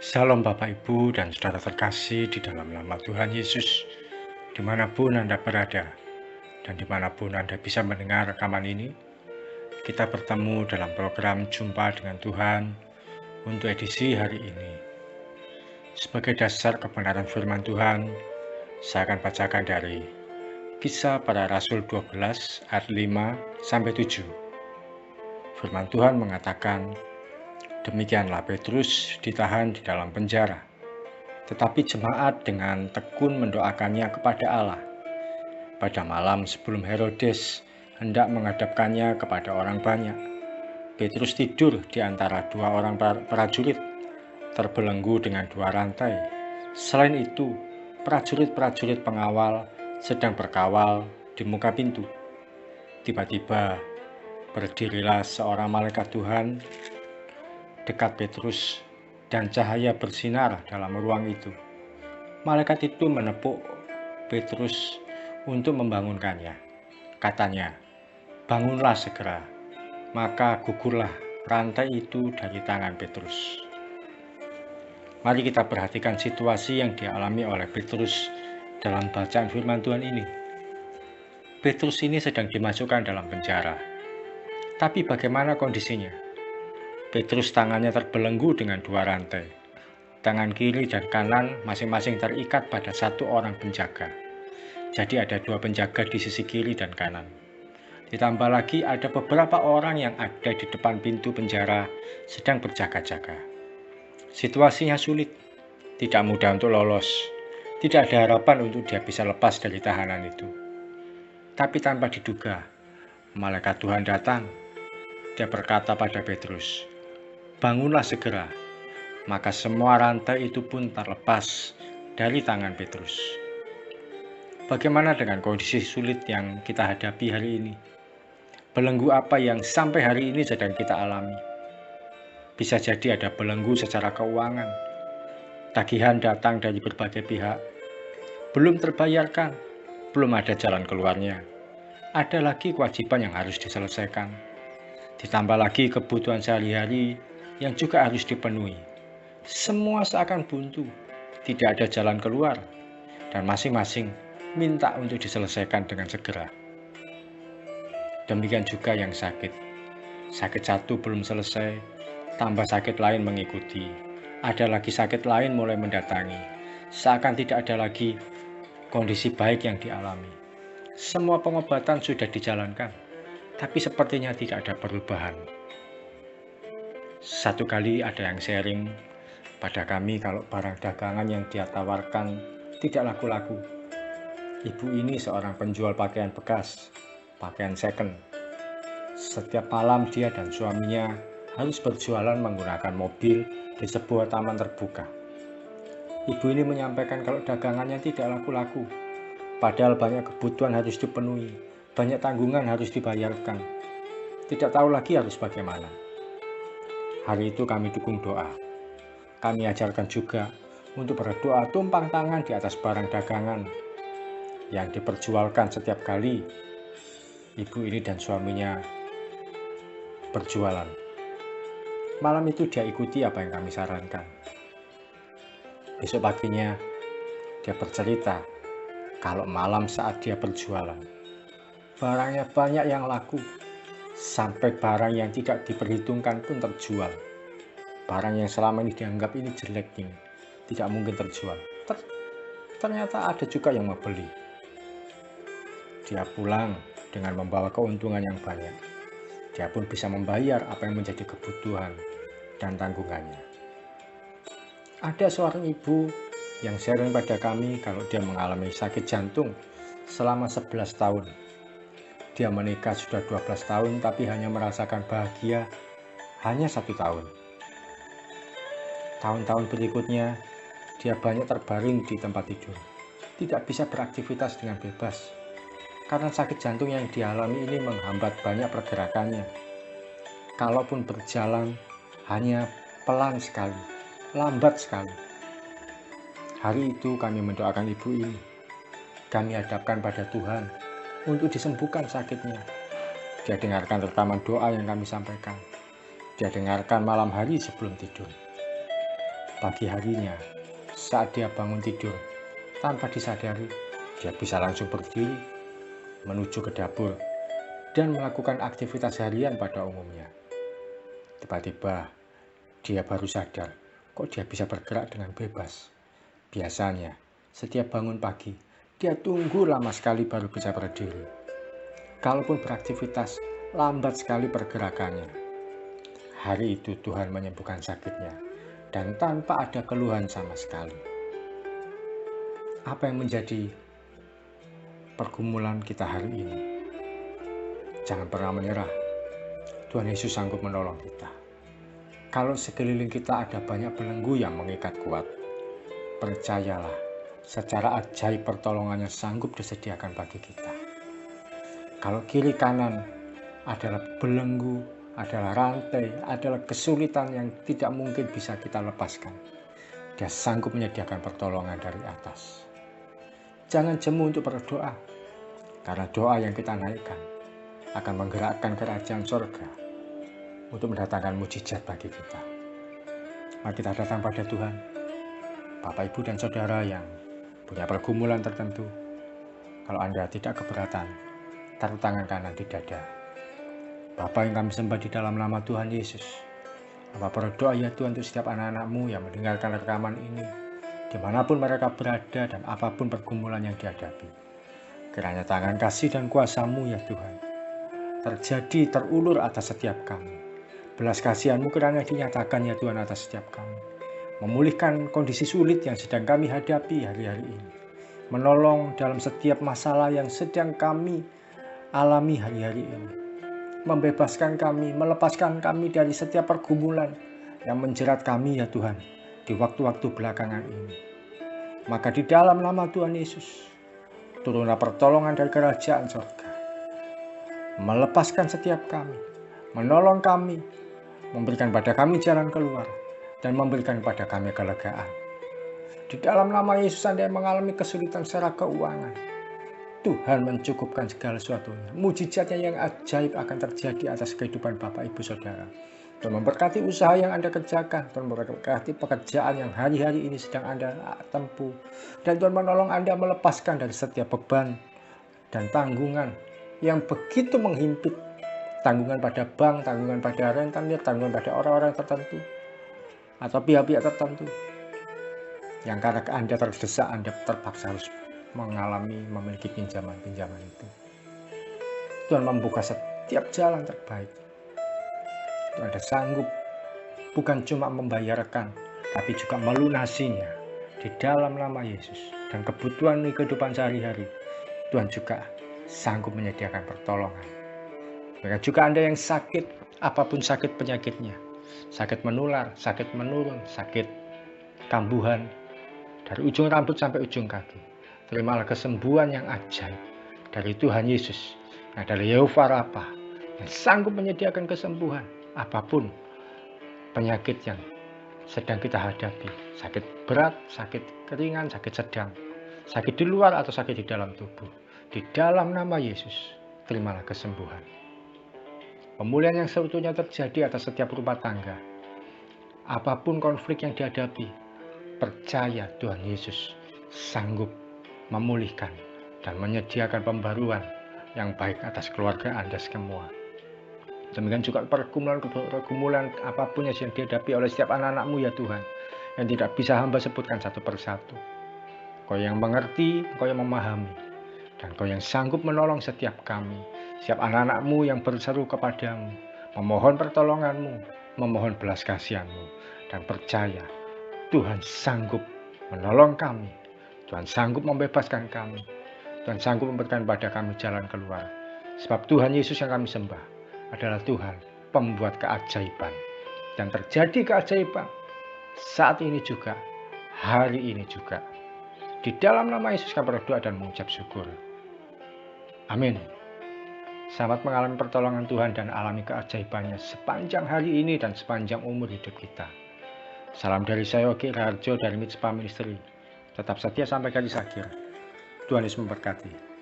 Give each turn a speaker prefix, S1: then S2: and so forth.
S1: Salam Bapak Ibu dan saudara terkasih di dalam nama Tuhan Yesus, dimanapun Anda berada dan dimanapun Anda bisa mendengar rekaman ini. Kita bertemu dalam program Jumpa dengan Tuhan untuk edisi hari ini. Sebagai dasar kebenaran firman Tuhan, saya akan bacakan dari Kisah Para Rasul 12 ayat 5-7. Firman Tuhan mengatakan, demikianlah Petrus ditahan di dalam penjara. Tetapi jemaat dengan tekun mendoakannya kepada Allah. Pada malam sebelum Herodes hendak menghadapkannya kepada orang banyak, Petrus tidur di antara dua orang prajurit, terbelenggu dengan dua rantai. Selain itu, prajurit-prajurit pengawal sedang berkawal di muka pintu. Tiba-tiba berdirilah seorang malaikat Tuhan dekat Petrus, dan cahaya bersinar dalam ruang itu. Malaikat itu menepuk Petrus untuk membangunkannya. Katanya, bangunlah segera. Maka gugurlah rantai itu dari tangan Petrus. Mari kita perhatikan situasi yang dialami oleh Petrus dalam bacaan firman Tuhan ini. Petrus ini sedang dimasukkan dalam penjara. Tapi bagaimana kondisinya? Petrus tangannya terbelenggu dengan dua rantai. Tangan kiri dan kanan masing-masing terikat pada satu orang penjaga. Jadi ada dua penjaga di sisi kiri dan kanan. Ditambah lagi ada beberapa orang yang ada di depan pintu penjara sedang berjaga-jaga. Situasinya sulit, tidak mudah untuk lolos. Tidak ada harapan untuk dia bisa lepas dari tahanan itu. Tapi tanpa diduga, malaikat Tuhan datang. Dia berkata pada Petrus, bangunlah segera. Maka semua rantai itu pun terlepas dari tangan Petrus. Bagaimana dengan kondisi sulit yang kita hadapi hari ini? Belenggu apa yang sampai hari ini sedang kita alami? Bisa jadi ada belenggu secara keuangan. Tagihan datang dari berbagai pihak. Belum terbayarkan, belum ada jalan keluarnya. Ada lagi kewajiban yang harus diselesaikan. Ditambah lagi kebutuhan sehari-hari yang juga harus dipenuhi. Semua seakan buntu, tidak ada jalan keluar, dan masing-masing minta untuk diselesaikan dengan segera. Demikian juga yang sakit. Sakit satu belum selesai, tambah sakit lain mengikuti. Ada lagi sakit lain mulai mendatangi. Seakan tidak ada lagi kondisi baik yang dialami. Semua pengobatan sudah dijalankan, tapi sepertinya tidak ada perubahan. Satu kali ada yang sharing pada kami kalau barang dagangan yang dia tawarkan tidak laku-laku. Ibu ini seorang penjual pakaian bekas, pakaian second. Setiap malam dia dan suaminya harus berjualan menggunakan mobil di sebuah taman terbuka. Ibu ini menyampaikan kalau dagangannya tidak laku-laku, padahal banyak kebutuhan harus dipenuhi, banyak tanggungan harus dibayarkan. Tidak tahu lagi harus bagaimana. Hari itu kami dukung doa. Kami ajarkan juga untuk berdoa tumpang tangan di atas barang dagangan yang diperjualkan setiap kali ibu ini dan suaminya berjualan. Malam itu dia ikuti apa yang kami sarankan. Besok paginya dia bercerita kalau malam saat dia berjualan, barangnya banyak yang laku, sampai barang yang tidak diperhitungkan pun terjual. Barang yang selama ini dianggap ini jelek ini, tidak mungkin terjual. Ternyata ada juga yang mau beli. Dia pulang dengan membawa keuntungan yang banyak. Dia pun bisa membayar apa yang menjadi kebutuhan dan tanggungannya. Ada seorang ibu yang sharing pada kami kalau dia mengalami sakit jantung selama 11 tahun. Dia menikah sudah 12 tahun tapi hanya merasakan bahagia hanya 1 tahun. Tahun-tahun berikutnya, dia banyak terbaring di tempat tidur. Tidak bisa beraktivitas dengan bebas. Karena sakit jantung yang dialami ini menghambat banyak pergerakannya. Kalaupun berjalan, hanya pelan sekali, lambat sekali. Hari itu kami mendoakan ibu ini. Kami hadapkan pada Tuhan untuk disembuhkan sakitnya. Dia dengarkan rekaman doa yang kami sampaikan. Dia dengarkan malam hari sebelum tidur. Pagi harinya, saat dia bangun tidur, tanpa disadari, dia bisa langsung berdiri, menuju ke dapur, dan melakukan aktivitas harian pada umumnya. Tiba-tiba, dia baru sadar, kok dia bisa bergerak dengan bebas. Biasanya, setiap bangun pagi, dia tunggu lama sekali baru bisa berdiri. Kalaupun beraktivitas, lambat sekali pergerakannya. Hari itu Tuhan menyembuhkan sakitnya, dan tanpa ada keluhan sama sekali. Apa yang menjadi pergumulan kita hari ini? Jangan pernah menyerah. Tuhan Yesus sanggup menolong kita. Kalau sekeliling kita ada banyak belenggu yang mengikat kuat, percayalah, secara ajaib pertolongannya sanggup disediakan bagi kita. Kalau kiri kanan adalah belenggu, adalah rantai, adalah kesulitan yang tidak mungkin bisa kita lepaskan, Dia sanggup menyediakan pertolongan dari atas. Jangan jemu untuk berdoa, karena doa yang kita naikkan akan menggerakkan kerajaan surga untuk mendatangkan mujizat bagi kita. Mari kita datang pada Tuhan. Bapak, Ibu, dan Saudara yang punya pergumulan tertentu, kalau Anda tidak keberatan, taruh tangan kanan di dada. Bapa yang kami sembah di dalam nama Tuhan Yesus, Bapa berdoa ya Tuhan untuk setiap anak-anak-Mu yang mendengarkan rekaman ini, dimanapun mereka berada dan apapun pergumulan yang dihadapi. Kiranya tangan kasih dan kuasa-Mu ya Tuhan terjadi, terulur atas setiap kami. Belas kasihan-Mu kiranya dinyatakan ya Tuhan atas setiap kami. Memulihkan kondisi sulit yang sedang kami hadapi hari-hari ini. Menolong dalam setiap masalah yang sedang kami alami hari-hari ini. Membebaskan kami, melepaskan kami dari setiap pergumulan yang menjerat kami ya Tuhan di waktu-waktu belakangan ini. Maka di dalam nama Tuhan Yesus, turunlah pertolongan dari kerajaan surga. Melepaskan setiap kami, menolong kami, memberikan pada kami jalan keluar, dan memberikan pada kami kelegaan. Di dalam nama Yesus, Anda yang mengalami kesulitan secara keuangan, Tuhan mencukupkan segala sesuatunya. Mujizatnya yang ajaib akan terjadi atas kehidupan Bapak, Ibu, Saudara. Tuhan memberkati usaha yang Anda kerjakan, Tuhan memberkati pekerjaan yang hari-hari ini sedang Anda tempuh, dan Tuhan menolong Anda melepaskan dari setiap beban dan tanggungan yang begitu menghimpit, tanggungan pada bank, tanggungan pada rentenir, tanggungan pada orang-orang tertentu atau pihak-pihak tertentu yang karena Anda terdesak, Anda terpaksa harus memiliki pinjaman-pinjaman itu. Tuhan membuka setiap jalan terbaik. Tuhan Anda sanggup bukan cuma membayarkan, tapi juga melunasinya di dalam nama Yesus. Dan kebutuhan kehidupan sehari-hari, Tuhan juga sanggup menyediakan pertolongan. Mereka juga Anda yang sakit, apapun sakit penyakitnya, sakit menular, sakit menurun, sakit kambuhan, dari ujung rambut sampai ujung kaki. Terimalah kesembuhan yang ajaib dari Tuhan Yesus, yang adalah Yehova Rafa, yang sanggup menyediakan kesembuhan apapun penyakit yang sedang kita hadapi. Sakit berat, sakit ringan, sakit sedang, sakit di luar atau sakit di dalam tubuh. Di dalam nama Yesus, terimalah kesembuhan. Pemulihan yang seutuhnya terjadi atas setiap rumah tangga. Apapun konflik yang dihadapi, percaya Tuhan Yesus sanggup memulihkan dan menyediakan pembaruan yang baik atas keluarga Anda semua. Demikian juga pergumulan apapun yang dihadapi oleh setiap anak-anak-Mu ya Tuhan, yang tidak bisa hamba sebutkan satu persatu. Kau yang mengerti, Kau yang memahami, dan Kau yang sanggup menolong setiap kami, setiap anak-anak-Mu yang berseru kepadamu, memohon pertolongan-Mu, memohon belas kasihan-Mu, dan percaya Tuhan sanggup menolong kami, Tuhan sanggup membebaskan kami, Tuhan sanggup memberikan pada kami jalan keluar. Sebab Tuhan Yesus yang kami sembah adalah Tuhan pembuat keajaiban. Dan terjadi keajaiban saat ini juga, hari ini juga. Di dalam nama Yesus kami berdoa dan mengucap syukur. Amin. Selamat mengalami pertolongan Tuhan dan alami keajaibannya sepanjang hari ini dan sepanjang umur hidup kita. Salam dari saya, Oki Raharjo dari Mitspa Ministry. Tetap setia sampai garis akhir. Tuhan Yesus memberkati.